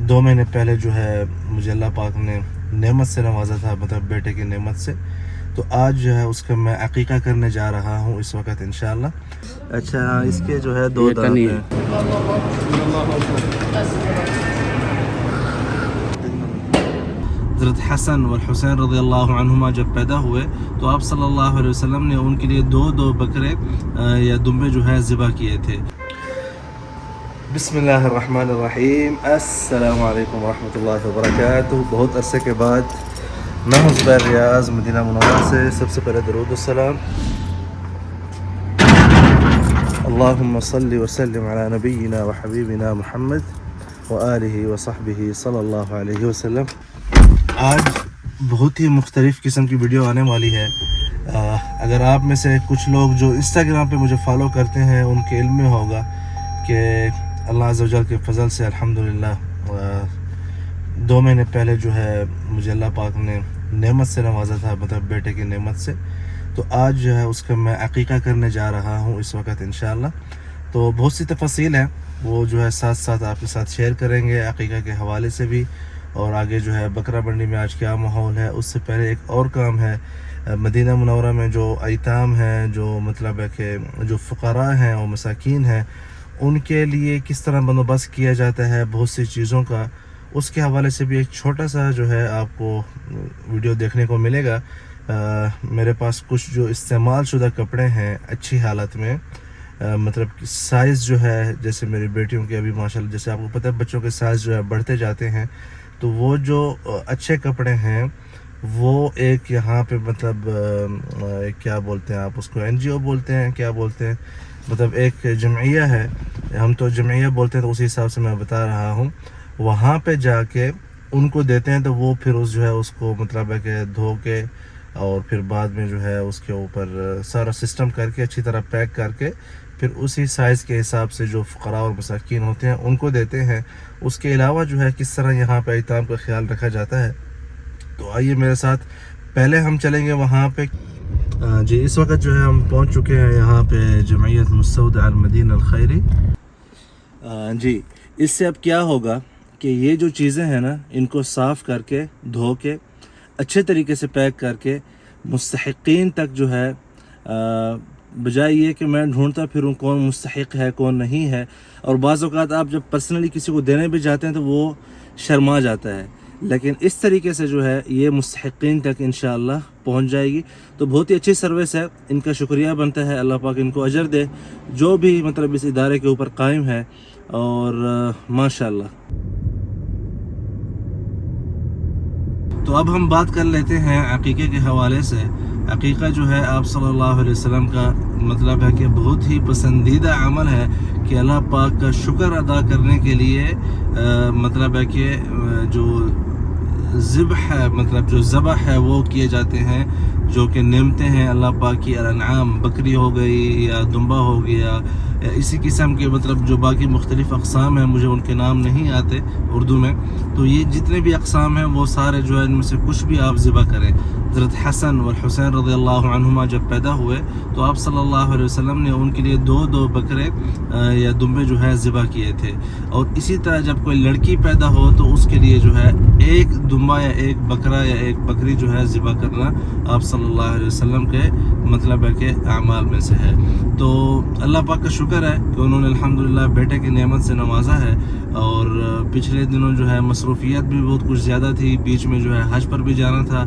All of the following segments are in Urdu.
2 مہینے پہلے جو ہے مجھے اللہ پاک نے نعمت سے نوازا تھا، مطلب بیٹے کی نعمت سے. تو آج جو ہے اس کا میں عقیقہ کرنے جا رہا ہوں اس وقت انشاءاللہ. اچھا، اس کے جو ہے 2 دانت ہیں. حضرت حسن والحسین رضی اللہ عنہما جب پیدا ہوئے تو آپ صلی اللہ علیہ وسلم نے ان کے لیے 2 بکرے یا دمبے جو ہے ذبح کیے تھے. بسم اللہ الرحمن الرحیم. السلام علیکم ورحمۃ اللہ وبرکاتہ. بہت عرصے کے بعد میں ہوں زبیر ریاض مدینہ منورہ سے. سب سے پہلے درود السلام. اللہم صلی وسلم علی نبینا و حبیبنا محمد وآلہ وصحبہ صلی اللہ علیہ وسلم. آج بہت ہی مختلف قسم کی ویڈیو آنے والی ہے. اگر آپ میں سے کچھ لوگ جو انسٹاگرام پہ مجھے فالو کرتے ہیں ان کے علم میں ہوگا کہ اللہ عز و جل کے فضل سے الحمدللہ 2 مہینے پہلے جو ہے مجھے اللہ پاک نے نعمت سے نوازا تھا، مطلب بیٹے کی نعمت سے. تو آج جو ہے اس کا میں عقیقہ کرنے جا رہا ہوں اس وقت انشاءاللہ. تو بہت سی تفاصیل ہیں، وہ جو ہے ساتھ ساتھ آپ کے ساتھ شیئر کریں گے عقیقہ کے حوالے سے بھی. اور آگے جو ہے بکرا منڈی میں آج کیا ماحول ہے. اس سے پہلے ایک اور کام ہے، مدینہ منورہ میں جو ایتام ہیں، جو مطلب ہے کہ جو فقراء ہیں اور مساکین ہیں، ان کے لیے کس طرح بندوبست کیا جاتا ہے بہت سی چیزوں کا. اس کے حوالے سے بھی ایک چھوٹا سا جو ہے آپ کو ویڈیو دیکھنے کو ملے گا. میرے پاس کچھ جو استعمال شدہ کپڑے ہیں اچھی حالت میں، مطلب سائز جو ہے جیسے میری بیٹیوں کے ابھی ماشاءاللہ جیسے آپ کو پتہ ہے بچوں کے سائز جو ہے بڑھتے جاتے ہیں. تو وہ جو اچھے کپڑے ہیں وہ ایک یہاں پہ مطلب کیا بولتے ہیں آپ اس کو، NGO بولتے ہیں، کیا بولتے ہیں، مطلب ایک جمعیہ ہے، ہم تو جمعیہ بولتے ہیں تو اسی حساب سے میں بتا رہا ہوں. وہاں پہ جا کے ان کو دیتے ہیں تو وہ پھر جو ہے اس کو مطلب ہے کہ دھو کے اور پھر بعد میں جو ہے اس کے اوپر سارا سسٹم کر کے اچھی طرح پیک کر کے پھر اسی سائز کے حساب سے جو فقراء اور مساکین ہوتے ہیں ان کو دیتے ہیں. اس کے علاوہ جو ہے کس طرح یہاں پہ ایتام کا خیال رکھا جاتا ہے. تو آئیے میرے ساتھ، پہلے ہم چلیں گے وہاں پہ. جی اس وقت جو ہے ہم پہنچ چکے ہیں یہاں پہ جمعیت مستودع المدینہ الخیری. جی اس سے اب کیا ہوگا کہ یہ جو چیزیں ہیں نا ان کو صاف کر کے دھو کے اچھے طریقے سے پیک کر کے مستحقین تک جو ہے بجائے یہ کہ میں ڈھونڈتا پھروں کون مستحق ہے کون نہیں ہے. اور بعض اوقات آپ جب پرسنلی کسی کو دینے بھی جاتے ہیں تو وہ شرما جاتا ہے، لیکن اس طریقے سے جو ہے یہ مستحقین تک انشاءاللہ پہنچ جائے گی. تو بہت ہی اچھی سروس ہے، ان کا شکریہ بنتا ہے، اللہ پاک ان کو اجر دے جو بھی مطلب اس ادارے کے اوپر قائم ہے. اور ماشاءاللہ. تو اب ہم بات کر لیتے ہیں عقیقے کے حوالے سے. عقیقہ جو ہے آپ صلی اللہ علیہ وسلم کا مطلب ہے کہ بہت ہی پسندیدہ عمل ہے کہ اللہ پاک کا شکر ادا کرنے کے لیے مطلب ہے کہ جو ذبح ہے مطلب جو ذبح ہے وہ کیے جاتے ہیں، جو کہ نعمتیں ہیں اللہ پاک کی. الانعام بکری ہو گئی یا دمبا ہو گیا یا اسی قسم کے مطلب جو باقی مختلف اقسام ہیں، مجھے ان کے نام نہیں آتے اردو میں. تو یہ جتنے بھی اقسام ہیں وہ سارے جو ہے ان میں سے کچھ بھی آپ ذبح کریں. حضرت حسن والحسین رضی اللہ عنہما جب پیدا ہوئے تو آپ صلی اللہ علیہ وسلم نے ان کے لیے 2 بکرے یا دمبے جو ہے ذبح کیے تھے. اور اسی طرح جب کوئی لڑکی پیدا ہو تو اس کے لیے جو ہے 1 دمبا یا 1 بکرا یا 1 بکری جو ہے ذبح کرنا آپ صلی اللہ علیہ وسلم کے مطلب ہے کہ اعمال میں سے ہے. تو اللہ پاک کا شکر ہے کہ انہوں نے الحمدللہ بیٹے کی نعمت سے نوازا ہے. اور پچھلے دنوں جو ہے مصروفیت بھی بہت کچھ زیادہ تھی، بیچ میں جو ہے حج پر بھی جانا تھا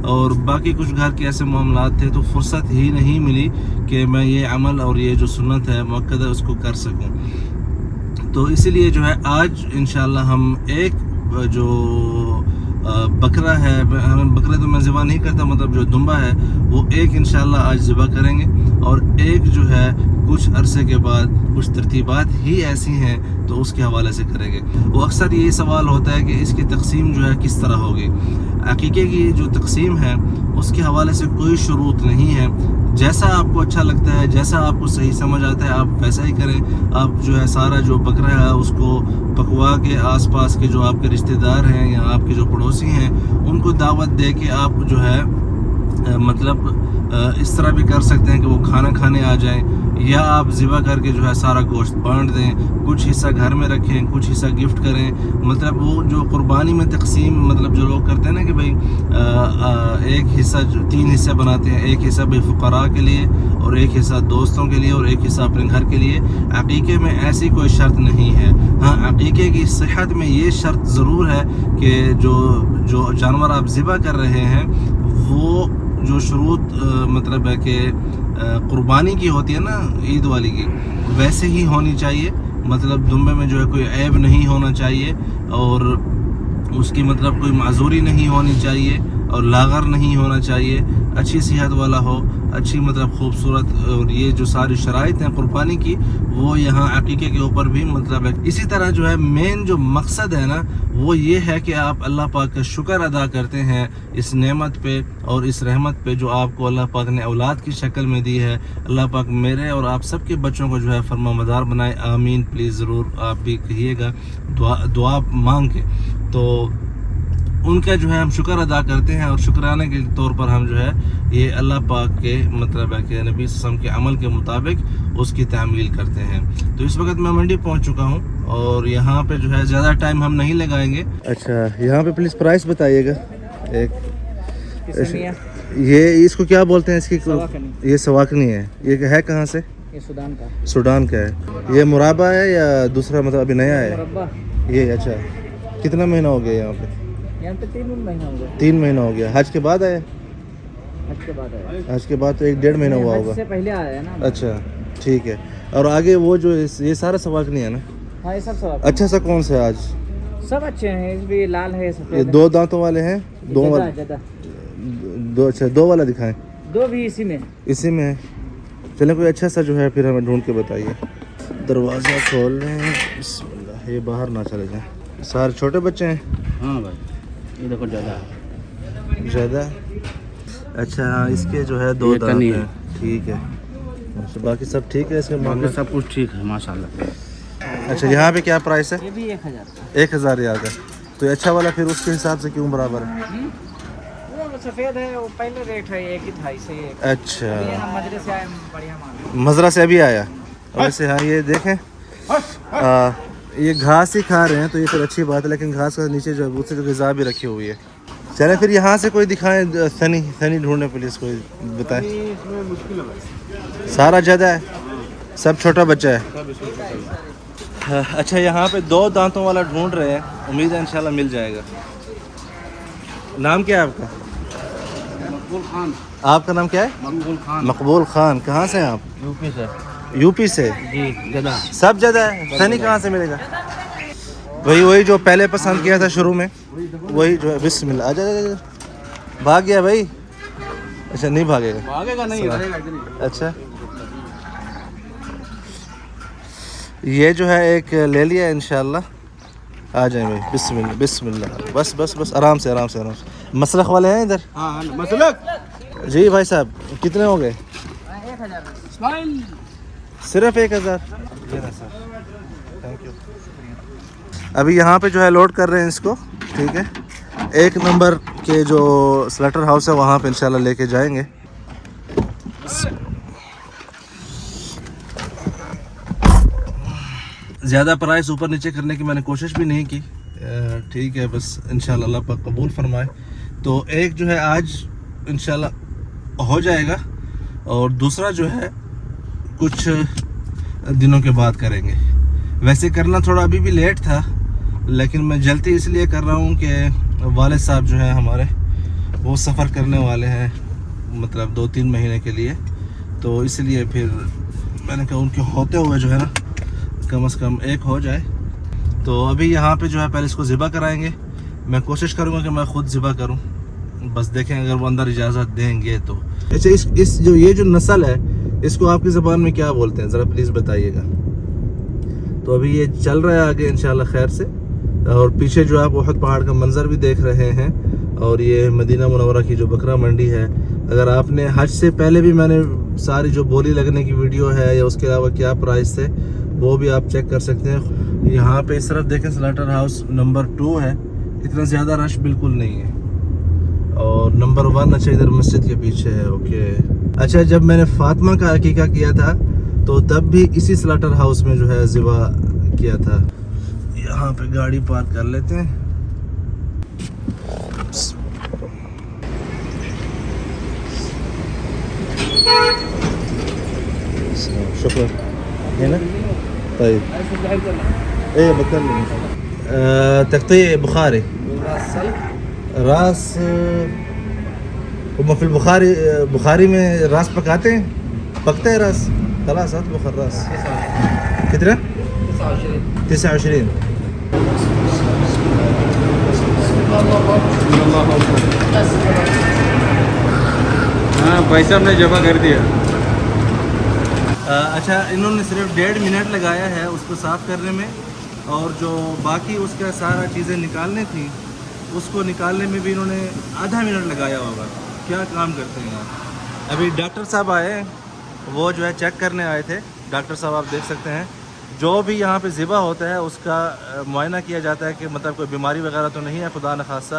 اور باقی کچھ گھر کے ایسے معاملات تھے، تو فرصت ہی نہیں ملی کہ میں یہ عمل اور یہ جو سنت ہے مؤکدہ اس کو کر سکوں. تو اسی لیے جو ہے آج انشاءاللہ ہم ایک جو بکرا ہے، بکرا تو میں ذبح نہیں کرتا، مطلب جو دمبا ہے وہ ایک انشاءاللہ آج ذبح کریں گے. اور ایک جو ہے کچھ عرصے کے بعد کچھ ترتیبات ہی ایسی ہیں تو اس کے حوالے سے کریں گے. وہ اکثر یہی سوال ہوتا ہے کہ اس کی تقسیم جو ہے کس طرح ہوگی. عقیقے کی جو تقسیم ہے اس کے حوالے سے کوئی شروط نہیں ہے، جیسا آپ کو اچھا لگتا ہے، جیسا آپ کو صحیح سمجھ آتا ہے آپ ویسا ہی کریں. آپ جو ہے سارا جو بکرا ہے اس کو پکوا کے آس پاس کے جو آپ کے رشتہ دار ہیں یا آپ کے جو پڑوسی ہیں ان کو دعوت دے کے آپ جو ہے مطلب اس طرح بھی کر سکتے ہیں کہ وہ کھانا کھانے آ جائیں، یا آپ ذبح کر کے جو ہے سارا گوشت بانٹ دیں، کچھ حصہ گھر میں رکھیں، کچھ حصہ گفٹ کریں. مطلب وہ جو قربانی میں تقسیم مطلب جو لوگ کرتے ہیں نا کہ بھائی ایک حصہ جو 3 حصے بناتے ہیں، ایک حصہ بھائی فقراء کے لیے اور ایک حصہ دوستوں کے لیے اور ایک حصہ اپنے گھر کے لیے. عقیقے میں ایسی کوئی شرط نہیں ہے. ہاں عقیقے کی صحت میں یہ شرط ضرور ہے کہ جو جانور آپ ذبح کر رہے ہیں وہ جو شروط مطلب ہے کہ قربانی کی ہوتی ہے نا، عید والی کی، ویسے ہی ہونی چاہیے. مطلب دمبے میں جو ہے کوئی عیب نہیں ہونا چاہیے اور اس کی مطلب کوئی معذوری نہیں ہونی چاہیے اور لاغر نہیں ہونا چاہیے، اچھی صحت والا ہو، اچھی مطلب خوبصورت. اور یہ جو ساری شرائط ہیں قربانی کی وہ یہاں عقیقے کے اوپر بھی مطلب ہے. اسی طرح جو ہے مین جو مقصد ہے نا وہ یہ ہے کہ آپ اللہ پاک کا شکر ادا کرتے ہیں اس نعمت پہ اور اس رحمت پہ جو آپ کو اللہ پاک نے اولاد کی شکل میں دی ہے. اللہ پاک میرے اور آپ سب کے بچوں کو جو ہے فرما مدار بنائے. آمین. پلیز ضرور آپ بھی کہیے گا دعا مانگ کے. تو ان کا جو ہے ہم شکر ادا کرتے ہیں اور شکرانے کے طور پر ہم جو ہے یہ اللہ پاک کے مطلب ہے کہ نبی صلی اللہ علیہ وسلم کے عمل کے مطابق اس کی تعمیل کرتے ہیں. تو اس وقت میں منڈی پہنچ چکا ہوں اور یہاں پہ جو ہے زیادہ ٹائم ہم نہیں لگائیں گے. اچھا یہاں پہ پلیز پرائس بتائیے گا. یہ اس کو کیا بولتے ہیں؟ اس کی یہ سواکنی ہے. یہ ہے کہاں سے؟ سوڈان کا ہے. یہ مربع ہے یا دوسرا مطلب ابھی نیا ہے یہ؟ اچھا کتنا مہینہ ہو گیا یہاں پہ؟ 3 مہینہ ہو گیا. حج کے بعد آیا؟ حج کے بعد تو 1-1.5 مہینہ ہوا ہوگا. پہلے آیا نا. اچھا ٹھیک ہے. اور آگے وہ جو یہ سارا سواکنی ہے نا؟ ہاں یہ سب سواکنی. اچھا سا کون سا ہے آج؟ سب اچھے ہیں. اس بھی لال ہے، سفید. یہ 2 دانتوں والے ہیں؟ 2 اچھا 2 والا دکھائیں. 2 بھی اسی میں ہے. چلیں کوئی اچھا سا جو ہے پھر ہمیں ڈھونڈ کے بتائیے. دروازہ کھول لیں. بسم اللہ. یہ باہر نہ چلے جائیں. سارے چھوٹے بچے ہیں؟ ہاں بھائی یہ دیکھو زیادہ. اچھا ہاں اس کے جو ہے 2 دانت ہیں. ٹھیک ہے. باقی سب ٹھیک ہے؟ اس کے معاملے سب کچھ ٹھیک ہے ماشاء اللہ. اچھا یہاں پہ کیا پرائس ہے؟ یہ بھی 1000 1000 ریال کا. تو یہ اچھا والا پھر اس کے حساب سے کیوں برابر ہے؟ وہ سفید ہے، وہ پہلے ریٹ ہے 1 ہی تھا اسے. اچھا مجرے سے آیا بڑھیا مال. مزرعہ سے ابھی آیا. ویسے ہاں یہ دیکھیں یہ گھاس ہی کھا رہے ہیں تو یہ پھر اچھی بات ہے، لیکن گھاس کا نیچے جو ہے جو غذا بھی رکھی ہوئی ہے. چلیں پھر یہاں سے کوئی دکھائیں سنی ڈھونڈنے پولیس کوئی بتائیں. سارا جدہ ہے، سب چھوٹا بچہ ہے. اچھا یہاں پہ 2 دانتوں والا ڈھونڈ رہے ہیں. امید ہے انشاءاللہ مل جائے گا. نام کیا ہے آپ کا؟ مقبول خان. آپ کا نام کیا ہے؟ مقبول خان. مقبول خان. کہاں سے ہیں آپ؟ یوپی سے. یوپی سے؟ جی جدہ. سب جدہ ہے. سنی کہاں سے ملے گا؟ وہی جو پہلے پسند کیا تھا شروع میں وہی جو ہے. بسم اللہ. آجا بھاگ گیا بھائی. اچھا نہیں بھاگے گا. بھاگے گا نہیں. اچھا یہ جو ہے ایک لے لیا انشاءاللہ. آ جائیں بھائی. بسم اللہ بسم اللہ. بس آرام سے. مسلخ والے ہیں ادھر؟ ہاں مسلک. جی بھائی صاحب کتنے ہو گئے؟ 1000. صرف 1000. Thank you. ابھی یہاں پہ جو ہے لوڈ کر رہے ہیں اس کو. ٹھیک ہے. 1 نمبر کے جو سلیٹر ہاؤس ہے وہاں پہ انشاءاللہ لے کے جائیں گے. زیادہ پرائس اوپر نیچے کرنے کی میں نے کوشش بھی نہیں کی. ٹھیک ہے بس انشاءاللہ اللہ پاک قبول فرمائے. تو ایک جو ہے آج انشاءاللہ ہو جائے گا اور دوسرا جو ہے کچھ دنوں کے بعد کریں گے. ویسے کرنا تھوڑا ابھی بھی لیٹ تھا لیکن میں جلدی اس لیے کر رہا ہوں کہ والد صاحب جو ہیں ہمارے وہ سفر کرنے والے ہیں مطلب 2-3 مہینے کے لیے. تو اس لیے پھر میں نے کہا ان کے ہوتے ہوئے جو ہے نا کم از کم ایک ہو جائے. تو ابھی یہاں پہ جو ہے پہلے اس کو ذبح کرائیں گے. میں کوشش کروں گا کہ میں خود ذبح کروں. بس دیکھیں اگر وہ اندر اجازت دیں گے تو. اچھا اس جو یہ جو نسل ہے اس کو آپ کی زبان میں کیا بولتے ہیں ذرا پلیز بتائیے گا. تو ابھی یہ چل رہا ہے آگے انشاءاللہ خیر سے. اور پیچھے جو آپ احد پہاڑ کا منظر بھی دیکھ رہے ہیں اور یہ مدینہ منورہ کی جو بکرا منڈی ہے. اگر آپ نے حج سے پہلے بھی میں نے ساری جو بولی لگنے کی ویڈیو ہے یا اس کے علاوہ کیا پرائس تھے وہ بھی آپ چیک کر سکتے ہیں. یہاں پہ اس طرف دیکھیں سلاٹر ہاؤس نمبر 2 ہے. اتنا زیادہ رش بالکل نہیں ہے اور نمبر 1 اچھا ادھر مسجد کے پیچھے ہے. اوکے اچھا جب میں نے فاطمہ کا عقیقہ کیا تھا تو تب بھی اسی سلاٹر ہاؤس میں جو ہے ذبح کیا تھا. یہاں پہ گاڑی پارک کر لیتے ہیں. شکر ہے نا. طيب ايه بكلم تقطيع بخاري راس. هم في بخاري میں راس پکاتے ہیں, پکتا ہے راس. خلاص اطبخ الراس. كترة 29. ہاں پیسہ ہم نے جمع کر دیا. اچھا انہوں نے صرف 1.5 منٹ لگایا ہے اس کو صاف کرنے میں, اور جو باقی اس کا سارا چیزیں نکالنے تھیں اس کو نکالنے میں بھی انہوں نے آدھا منٹ لگایا ہوگا. کیا کام کرتے ہیں یار. ابھی ڈاکٹر صاحب آئے, وہ جو ہے چیک کرنے آئے تھے. ڈاکٹر صاحب آپ دیکھ سکتے ہیں جو بھی یہاں پہ ذبح ہوتا ہے اس کا معائنہ کیا جاتا ہے کہ مطلب کوئی بیماری وغیرہ تو نہیں ہے خدا نخواستہ.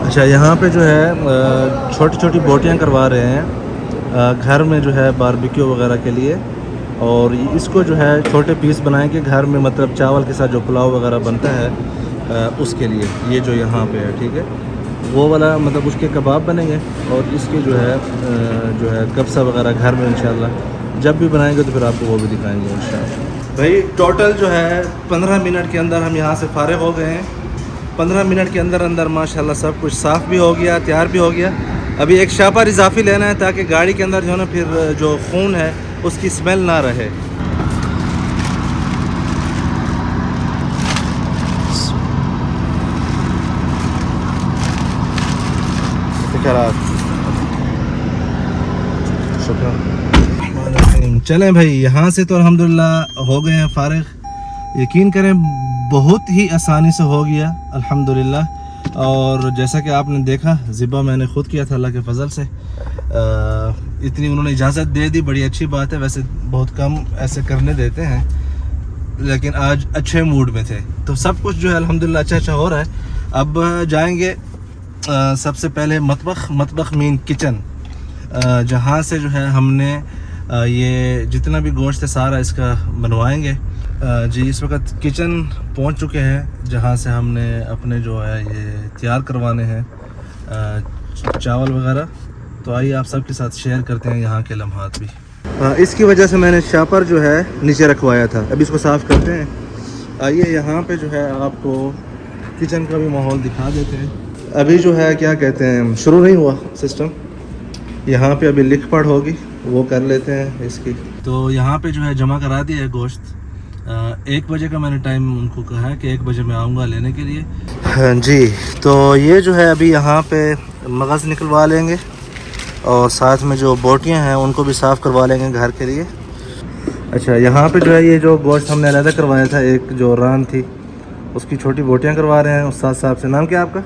اچھا یہاں پہ جو ہے چھوٹی چھوٹی بوٹیاں کروا رہے ہیں گھر میں جو ہے باربیکیو وغیرہ کے لیے, اور اس کو جو ہے چھوٹے پیس بنائیں گے گھر میں, مطلب چاول کے ساتھ جو پلاؤ وغیرہ بنتا ہے اس کے لیے. یہ جو یہاں پہ ہے ٹھیک ہے, وہ والا مطلب اس کے کباب بنیں گے, اور اس کے جو ہے کبسہ وغیرہ گھر میں انشاءاللہ جب بھی بنائیں گے تو پھر آپ کو وہ بھی دکھائیں گے انشاءاللہ. بھائی ٹوٹل جو ہے 15 منٹ کے اندر ہم یہاں سے فارغ ہو گئے ہیں. 15 منٹ کے اندر اندر ماشاءاللہ سب کچھ صاف بھی ہو گیا, تیار بھی ہو گیا. ابھی ایک شاپر اضافی لینا ہے تاکہ گاڑی کے اندر جو ہے نا پھر جو خون ہے اس کی اسمیل نہ رہے. چلیں بھائی یہاں سے تو الحمدللہ ہو گئے ہیں فارغ. یقین کریں بہت ہی آسانی سے ہو گیا الحمدللہ. اور جیسا کہ آپ نے دیکھا ذبح میں نے خود کیا تھا اللہ کے فضل سے. اتنی انہوں نے اجازت دے دی, بڑی اچھی بات ہے. ویسے بہت کم ایسے کرنے دیتے ہیں, لیکن آج اچھے موڈ میں تھے تو سب کچھ جو ہے الحمدللہ اچھا ہو رہا ہے. اب جائیں گے سب سے پہلے مطبخ مین کچن, جہاں سے جو ہے ہم نے یہ جتنا بھی گوشت ہے سارا اس کا بنوائیں گے. جی اس وقت کچن پہنچ چکے ہیں جہاں سے ہم نے اپنے جو ہے یہ تیار کروانے ہیں چاول وغیرہ. تو آئیے آپ سب کے ساتھ شیئر کرتے ہیں یہاں کے لمحات بھی. اس کی وجہ سے میں نے شاپر جو ہے نیچے رکھوایا تھا. اب اس کو صاف کرتے ہیں. آئیے یہاں پہ جو ہے آپ کو کچن کا بھی ماحول دکھا دیتے ہیں. ابھی جو ہے کیا کہتے ہیں شروع نہیں ہوا سسٹم. یہاں پہ ابھی لکھ پڑھ ہوگی, وہ کر لیتے ہیں اس کی. تو یہاں پہ جو ہے جمع کرا دیا ہے گوشت. 1 بجے کا میں نے ٹائم ان کو کہا ہے کہ 1 بجے میں آؤں گا لینے کے لیے. جی تو یہ جو ہے ابھی یہاں پہ مغز نکلوا لیں گے, اور ساتھ میں جو بوٹیاں ہیں ان کو بھی صاف کروا لیں گے گھر کے لیے. اچھا یہاں پہ جو ہے یہ جو گوشت ہم نے علیحدہ کروایا تھا, ایک جو ران تھی اس کی چھوٹی بوٹیاں کروا رہے ہیں استاد صاحب سے. نام کیا آپ کا؟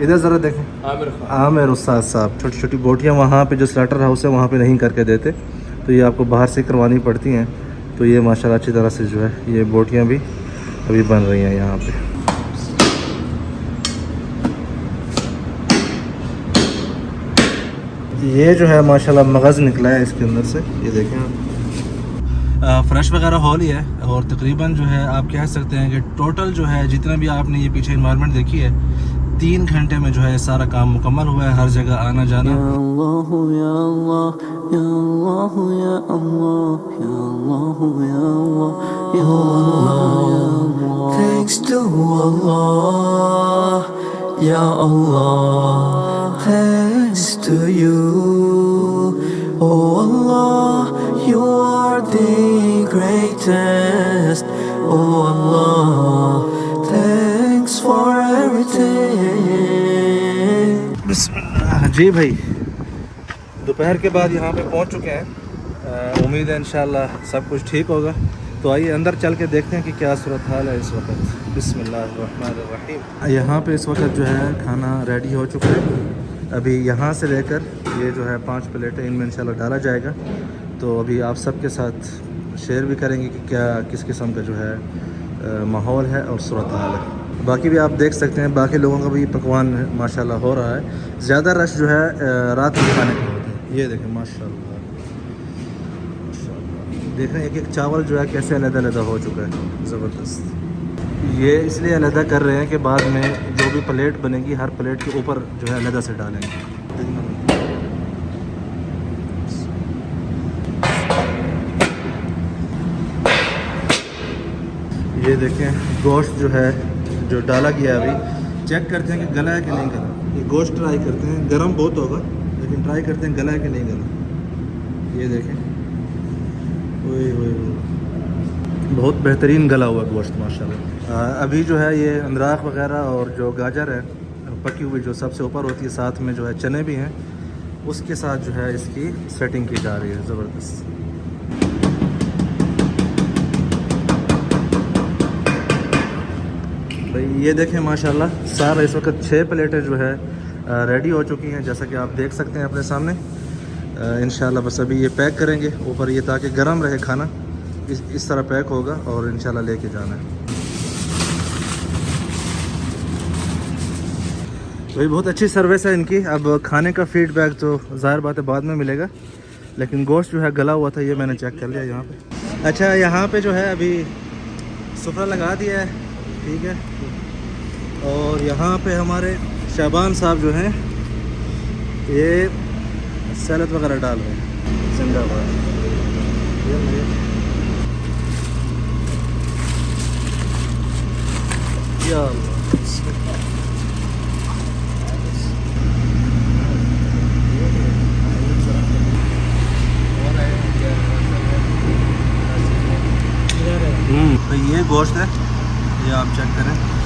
ادھر ذرا دیکھیں. عامر استاد صاحب. چھوٹی چھوٹی بوٹیاں وہاں پہ جو سلاٹر ہاؤس ہے وہاں پہ نہیں کر کے دیتے, تو یہ آپ کو باہر سے کروانی پڑتی ہیں. تو یہ ماشاءاللہ اچھی طرح سے جو ہے یہ بوٹیاں بھی ابھی بن رہی ہیں یہاں پہ. یہ جو ہے ماشاءاللہ مغز نکلا ہے اس کے اندر سے, یہ دیکھیں آپ. فریش وغیرہ ہو لی ہے, اور تقریباً جو ہے آپ کہہ سکتے ہیں کہ ٹوٹل جو ہے جتنا بھی آپ نے یہ پیچھے انوائرمنٹ دیکھی ہے 3 گھنٹے میں جو ہے سارا کام مکمل ہوا ہے. ہر جگہ آنا جانا. یا اللہ یا اللہ یا اللہ یا اللہ یا اللہ یا اللہ یا اللہ. Thanks to Allah ya Allah, thanks to you. Oh Allah, you are the greatest. Oh Allah, thanks for everything. بسم اللہ. جی بھائی دوپہر کے بعد یہاں پہ پہنچ چکے ہیں. امید ہے انشاءاللہ سب کچھ ٹھیک ہوگا. تو آئیے اندر چل کے دیکھتے ہیں کہ کیا صورتحال ہے اس وقت. بسم اللہ الرحمن الرحیم. یہاں پہ اس وقت جو ہے کھانا ریڈی ہو چکا ہے. ابھی یہاں سے لے کر یہ جو ہے 5 پلیٹیں ان میں انشاءاللہ ڈالا جائے گا. تو ابھی آپ سب کے ساتھ شیئر بھی کریں گے کہ کیا کس قسم کا جو ہے ماحول ہے اور صورتحال ہے. باقی بھی آپ دیکھ سکتے ہیں باقی لوگوں کا بھی پکوان ماشاءاللہ ہو رہا ہے. زیادہ رش جو ہے رات میں کھانے کا ہوتا ہے. یہ دیکھیں ماشاءاللہ دیکھیں ایک ایک چاول جو ہے کیسے علیحدہ علیحدہ ہو چکا ہے. زبردست. یہ اس لیے علیحدہ کر رہے ہیں کہ بعد میں جو بھی پلیٹ بنے گی ہر پلیٹ کے اوپر جو ہے علیحدہ سے ڈالیں گے. یہ دیکھیں گوشت جو ہے جو ڈالا گیا ہے ابھی چیک کرتے ہیں کہ گلا ہے کہ نہیں گلا. یہ گوشت ٹرائی کرتے ہیں. گرم بہت ہوگا لیکن ٹرائی کرتے ہیں گلا ہے کہ نہیں گلا. یہ دیکھیں اوئے ہوئے بہت بہترین گلا ہوا گوشت ماشاءاللہ. ابھی جو ہے یہ اندراخ وغیرہ اور جو گاجر ہے پکی ہوئی جو سب سے اوپر ہوتی ہے ساتھ میں جو ہے چنے بھی ہیں اس کے ساتھ جو ہے اس کی سیٹنگ کی جا رہی ہے. زبردست. بھائی یہ دیکھیں ماشاءاللہ سارا اس وقت 6 پلیٹیں جو ہے ریڈی ہو چکی ہیں جیسا کہ آپ دیکھ سکتے ہیں اپنے سامنے. انشاءاللہ بس ابھی یہ پیک کریں گے اوپر یہ تاکہ گرم رہے کھانا. اس طرح پیک ہوگا اور انشاءاللہ لے کے جانا ہے. بھائی بہت اچھی سروس ہے ان کی. اب کھانے کا فیڈ بیک تو ظاہر بات ہے بعد میں ملے گا لیکن گوشت جو ہے گلا ہوا تھا یہ میں نے چیک کر لیا یہاں پہ. اچھا یہاں پہ جو ہے ابھی سفرہ لگا دیا ہے ٹھیک ہے. اور یہاں پہ ہمارے شعبان صاحب جو ہیں یہ سیلڈ وغیرہ ڈال رہے ہیں. زندہ باد. یا اللہ. تو یہ گوشت ہے یہ آپ چیک کریں.